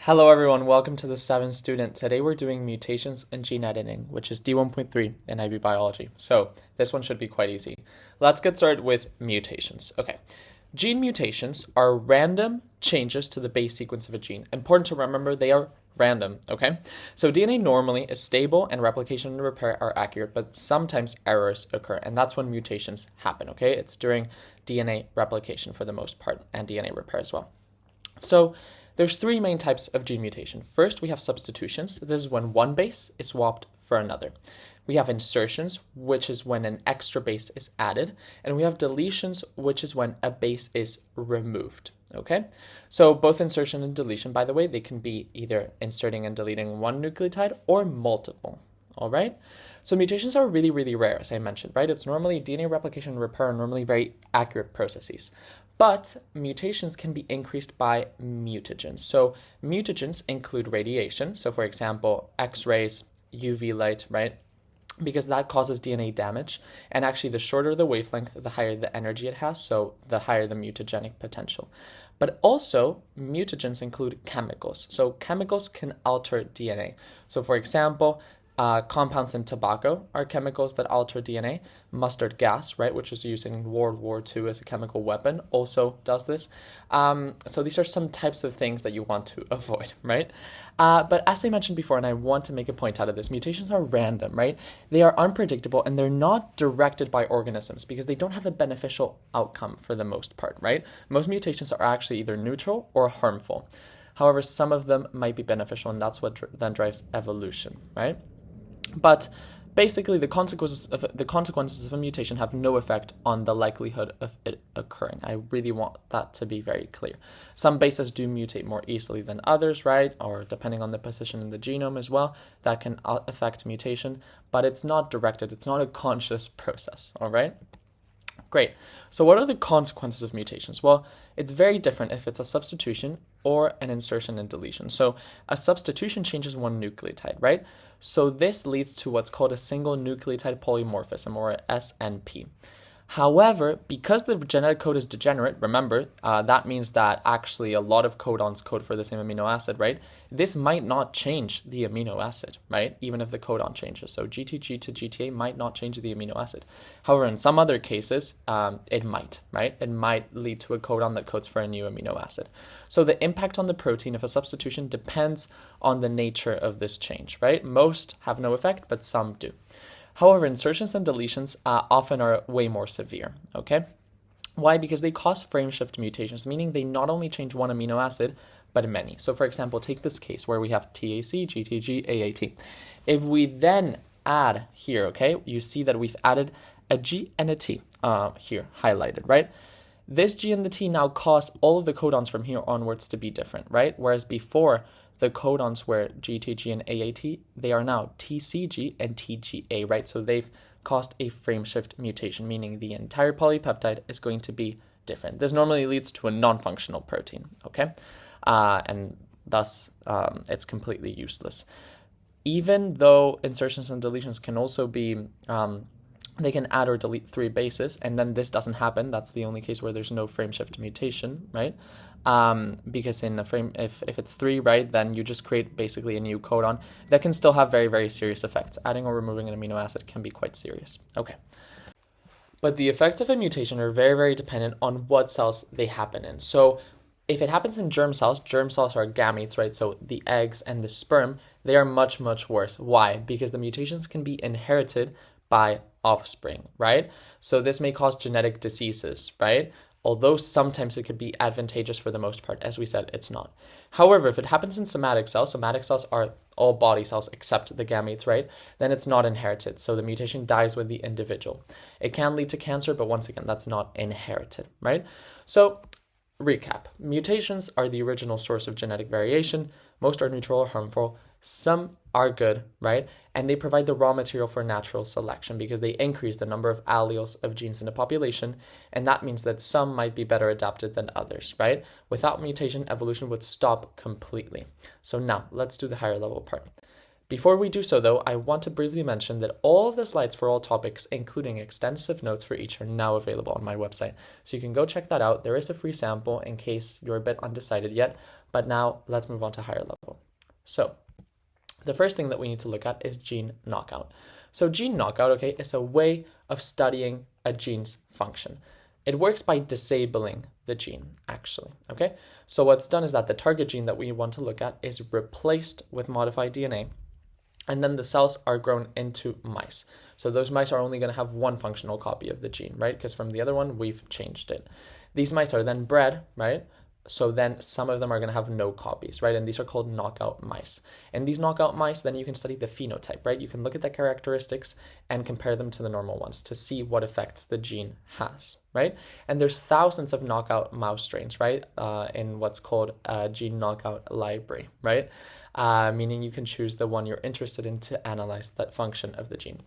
Hello everyone, welcome to the 7th student. Today we're doing mutations and gene editing, which is D1.3 in IB biology. So this one should be quite easy. Let's get started with mutations. Okay, gene mutations are random changes to the base sequence of a gene. Important to remember, they are random, okay? So DNA normally is stable and replication and repair are accurate, but sometimes errors occur, and that's when mutations happen, okay? It's during DNA replication for the most part, and DNA repair as well. So there's three main types of gene mutation. First, we have substitutions. This is when one base is swapped for another. We have insertions, which is when an extra base is added. And we have deletions, which is when a base is removed. Okay? So both insertion and deletion, by the way, they can be either inserting and deleting one nucleotide or multiple. All right. So mutations are really, really rare, as I mentioned, right? It's normally DNA replication and repair are normally very accurate processes. But mutations can be increased by mutagens. So mutagens include radiation. So for example, X-rays, UV light, right? Because that causes DNA damage. And actually, the shorter the wavelength, the higher the energy it has. So the higher the mutagenic potential. But also, mutagens include chemicals. So chemicals can alter DNA. So for example, compounds in tobacco are chemicals that alter DNA. Mustard gas, right, which was used in World War II as a chemical weapon, also does this. So these are some types of things that you want to avoid, right? But as I mentioned before, and I want to make a point out of this, mutations are random, right? They are unpredictable and they're not directed by organisms because they don't have a beneficial outcome for the most part, right? Most mutations are actually either neutral or harmful. However, some of them might be beneficial, and that's what then drives evolution, right? But basically, the consequences of a mutation have no effect on the likelihood of it occurring. I really want that to be very clear. Some bases do mutate more easily than others, right? Or depending on the position in the genome as well, that can affect mutation, but it's not directed. It's not a conscious process, all right? Great. So what are the consequences of mutations? Well, it's very different if it's a substitution or an insertion and deletion. So a substitution changes one nucleotide, right? So this leads to what's called a single nucleotide polymorphism, or SNP. However, because the genetic code is degenerate, remember, that means that actually a lot of codons code for the same amino acid, right? This might not change the amino acid, right? Even if the codon changes. So GTG to GTA might not change the amino acid. However, in some other cases, it might, right? It might lead to a codon that codes for a new amino acid. So the impact on the protein of a substitution depends on the nature of this change, right? Most have no effect, but some do. However, insertions and deletions often are way more severe, okay? Why? Because they cause frame shift mutations, meaning they not only change one amino acid, but many. So for example, take this case where we have TAC, GTG, AAT. If we then add here, okay, you see that we've added a G and a T here highlighted, right? This G and the T now cause all of the codons from here onwards to be different, right? Whereas before, the codons were GTG and AAT, they are now TCG and TGA, right? So they've caused a frame shift mutation, meaning the entire polypeptide is going to be different. This normally leads to a non-functional protein, okay? And thus, it's completely useless. Even though insertions and deletions can also be they can add or delete three bases, and then this doesn't happen. That's the only case where there's no frame shift mutation, right? Because in a frame, if it's three, right, then you just create basically a new codon that can still have very, very serious effects. Adding or removing an amino acid can be quite serious. Okay. But the effects of a mutation are very, very dependent on what cells they happen in. So if it happens in germ cells are gametes, right? So the eggs and the sperm, they are much, much worse. Why? Because the mutations can be inherited by offspring, right? So this may cause genetic diseases, right? Although sometimes it could be advantageous for the most part. As we said, it's not. However, if it happens in somatic cells are all body cells except the gametes, right? Then it's not inherited. So the mutation dies with the individual. It can lead to cancer, but once again, that's not inherited, right? So recap. Mutations are the original source of genetic variation. Most are neutral or harmful. Some are good, right? And they provide the raw material for natural selection because they increase the number of alleles of genes in a population, and that means that some might be better adapted than others, right? Without mutation, evolution would stop completely. So now, let's do the higher level part. Before we do so, though, I want to briefly mention that all of the slides for all topics, including extensive notes for each, are now available on my website. So you can go check that out. There is a free sample in case you're a bit undecided yet. But now let's move on to higher level. So the first thing that we need to look at is gene knockout. So gene knockout, okay, is a way of studying a gene's function. It works by disabling the gene, actually, okay? So what's done is that the target gene that we want to look at is replaced with modified DNA, and then the cells are grown into mice. So those mice are only going to have one functional copy of the gene, right? Because from the other one, we've changed it. These mice are then bred, right? So then some of them are going to have no copies, right? And these are called knockout mice. And these knockout mice, then you can study the phenotype, right? You can look at the characteristics and compare them to the normal ones to see what effects the gene has, right? And there's thousands of knockout mouse strains, right? In what's called a gene knockout library, right? Meaning you can choose the one you're interested in to analyze that function of the gene.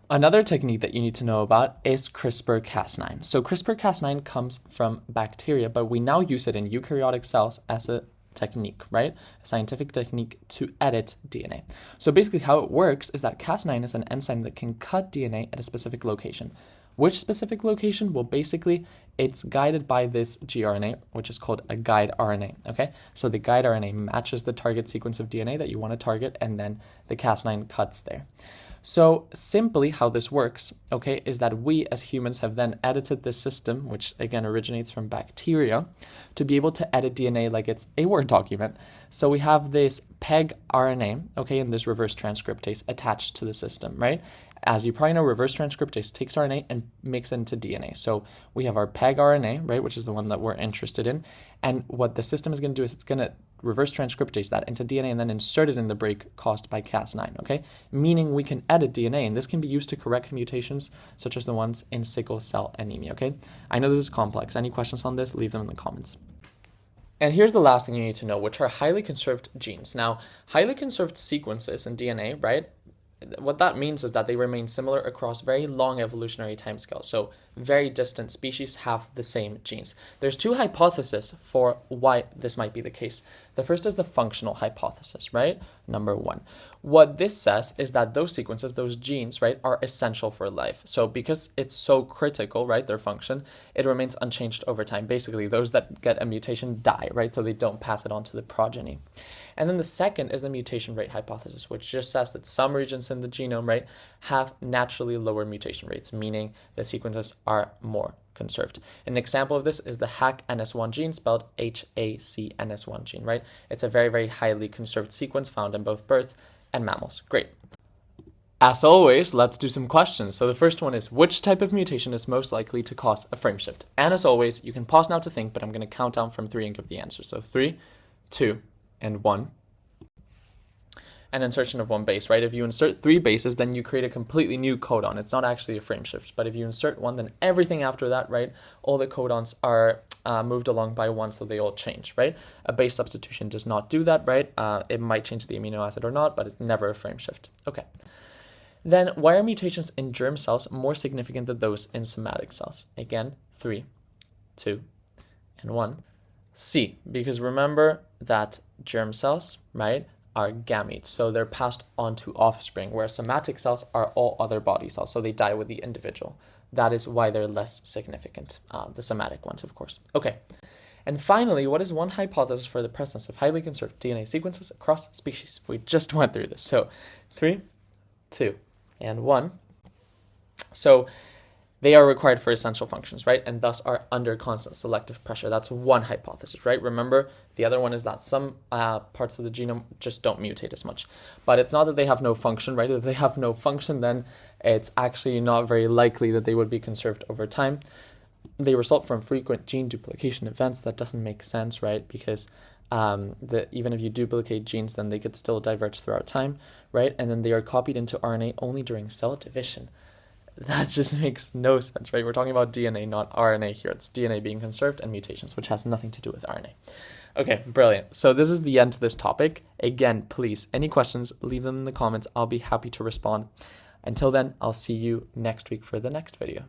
Another technique that you need to know about is CRISPR-Cas9. So CRISPR-Cas9 comes from bacteria, but we now use it in eukaryotic cells as a technique, right? A scientific technique to edit DNA. So basically how it works is that Cas9 is an enzyme that can cut DNA at a specific location. Which specific location? Well, basically, it's guided by this gRNA, which is called a guide RNA, okay? So the guide RNA matches the target sequence of DNA that you want to target, and then the Cas9 cuts there. So simply how this works, okay, is that we as humans have then edited this system, which again originates from bacteria, to be able to edit DNA like it's a Word document. So we have this PEG RNA, okay, and this reverse transcriptase attached to the system, right? As you probably know, reverse transcriptase takes RNA and makes it into DNA. So we have our PEG RNA, right, which is the one that we're interested in. And what the system is going to do is it's going to reverse transcriptase that into DNA and then insert it in the break caused by Cas9, okay? Meaning we can edit DNA, and this can be used to correct mutations such as the ones in sickle cell anemia, okay? I know this is complex. Any questions on this? Leave them in the comments. And here's the last thing you need to know, which are highly conserved genes. Now, highly conserved sequences in DNA, right? What that means is that they remain similar across very long evolutionary timescales. So very distant species have the same genes. There's two hypotheses for why this might be the case. The first is the functional hypothesis, right? Number one. What this says is that those sequences, those genes, right, are essential for life. So because it's so critical, right, their function, it remains unchanged over time. Basically, those that get a mutation die, right? So they don't pass it on to the progeny. And then the second is the mutation rate hypothesis, which just says that some regions in the genome, right, have naturally lower mutation rates, meaning the sequences are more conserved. An example of this is the HAC-NS1 gene, spelled HAC-NS1 gene, right? It's a very, very highly conserved sequence found in both birds and mammals. Great. As always, let's do some questions. So the first one is, which type of mutation is most likely to cause a frame shift? And as always, you can pause now to think, but I'm going to count down from 3 and give the answer. So 3, 2, and 1. An insertion of one base, right? If you insert 3 bases, then you create a completely new codon. It's not actually a frame shift, but if you insert 1, then everything after that, right, all the codons are moved along by 1, so they all change, right? A base substitution does not do that, right? It might change the amino acid or not, but it's never a frame shift. Okay. Then why are mutations in germ cells more significant than those in somatic cells? Again, 3, 2, and 1. C, because remember that germ cells, right, are gametes, so they're passed on to offspring, whereas somatic cells are all other body cells, so they die with the individual. That is why they're less significant, the somatic ones, of course. Okay, and finally, what is one hypothesis for the presence of highly conserved DNA sequences across species? We just went through this. So 3, 2, and 1. So they are required for essential functions, right? And thus are under constant selective pressure. That's one hypothesis, right? Remember, the other one is that some parts of the genome just don't mutate as much. But it's not that they have no function, right? If they have no function, then it's actually not very likely that they would be conserved over time. They result from frequent gene duplication events. That doesn't make sense, right? Because even if you duplicate genes, then they could still diverge throughout time, right? And then they are copied into RNA only during cell division. That just makes no sense, right? We're talking about DNA, not RNA here. It's DNA being conserved and mutations, which has nothing to do with RNA. Okay, brilliant. So this is the end of this topic. Again, please, any questions, leave them in the comments. I'll be happy to respond. Until then, I'll see you next week for the next video.